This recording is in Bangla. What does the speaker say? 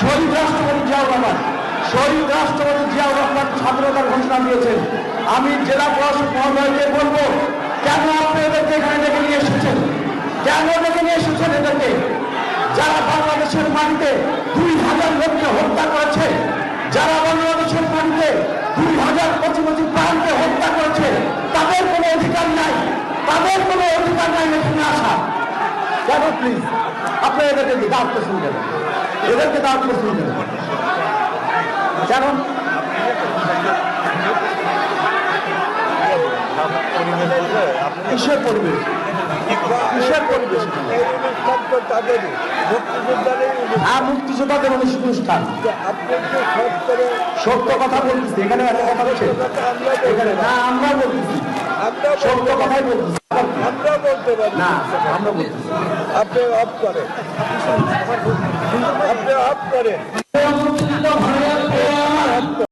শহীদ রাষ্ট্রপতি জিয়াউর রহমান, শহীদ রাষ্ট্রপতি জিয়াউর রহমান স্বাধীনতার ঘোষণা দিয়েছেন। আমি জেলা প্রশাসক মহোদয়কে বলবো, কেন আপনি এদেরকে এখানে ডেকে নিয়ে এসেছেন? কেন ডেকে নিয়ে এসেছেন এদেরকে? যারা বাংলাদেশের মাটিতে 2000 লোককে হত্যা করেছে, যারা বাংলাদেশের মাটিতে 2000 কচি কচি প্রাণকে হত্যা করেছে, তাদের কোনো অধিকার নাই, তাদের কোনো অধিকার নাই এখানে আসা। কেন? প্লিজ আপনি এদেরকে দাওয়াত করছেন কেন? এদেরকে দাওয়াত করছেন কেন? কেন? কিসের পরিবেশ? কিসের পরিবেশ? হ্যাঁ, মুক্তিযোদ্ধাদের অনুষ্ঠান। সত্য কথা বলতেছি, এখানে এত কথা বলছে এখানে না, আমরা বলতেছি সত্য কথাই বলতেছি। আমরা বলতে পারি না, আমরা বলতেছি আপনি অফ করেন, আপনি অফ করেন।